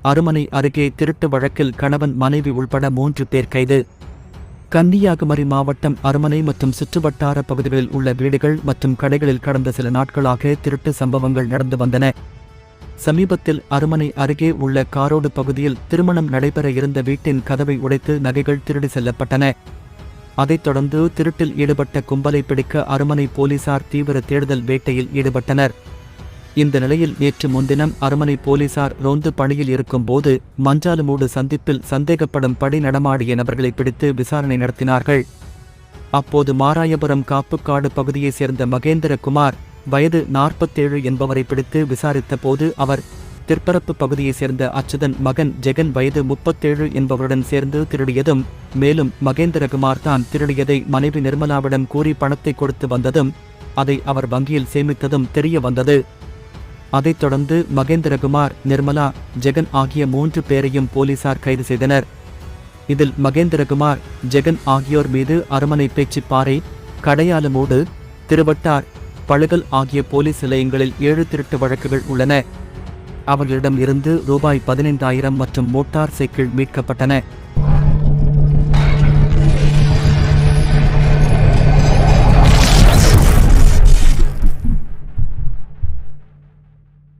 அருமனை அருகே திருட்டு வழக்கில் கணவன் மனைவி உள்பட 3 பேர் கைது. கன்னியாகுமரி மாவட்டம் அருமனை மற்றும் சுற்றுவட்டார பகுதிகளில் உள்ள வீடுகள் மற்றும் கடைகளில் கடந்த சில நாட்களாக திருட்டு சம்பவங்கள் நடந்து வந்தன. சமீபத்தில் அருமனை அருகே உள்ள காரோடு பகுதியில் திருமணம் நடைபெற இருந்த வீட்டின் கதவை உடைத்து நகைகள் திருடி செல்லப்பட்டன. அதைத் தொடர்ந்து திருட்டில் ஈடுபட்ட கும்பலை பிடிக்க அருமனை போலீசார் தீவிர தேடுதல் வேட்டையில் ஈடுபட்டனர். இந்த நிலையில் நேற்று முன்தினம் அருமனை போலீசார் ரோந்து பணியில் இருக்கும்போது மஞ்சாலுமூடு சந்திப்பில் சந்தேகப்படும் படி நடமாடிய நபர்களை பிடித்து விசாரணை நடத்தினார்கள். அப்போது மாராயபுரம் காப்புக்காடு பகுதியைச் சேர்ந்த மகேந்திரகுமார் வயது 47 என்பவரை பிடித்து விசாரித்த போது அவர் திற்பரப்பு பகுதியைச் சேர்ந்த அச்சுதன் மகன் ஜெகன் வயது 37 என்பவருடன் சேர்ந்து திருடியதும், மேலும் மகேந்திரகுமார் தான் திருடியதை மனைவி நிர்மலாவிடம் கூறி பணத்தை கொடுத்து வந்ததும், அதை அவர் வங்கியில் சேமித்ததும் தெரிய வந்தது. அதைத் தொடர்ந்து மகேந்திரகுமார், நிர்மலா, ஜெகன் ஆகிய 3 பேரையும் போலீசார் கைது செய்தனர். இதில் மகேந்திரகுமார், ஜெகன் ஆகியோர் மீது அருமனை பேச்சிப்பாறை, கடையாலுமூடு, திருவட்டார், பழுகல் ஆகிய போலீஸ் நிலையங்களில் 7 திருட்டு வழக்குகள் உள்ளன. அவர்களிடம் இருந்து ரூபாய் 15,000 மற்றும் மோட்டார் சைக்கிள் மீட்கப்பட்டன.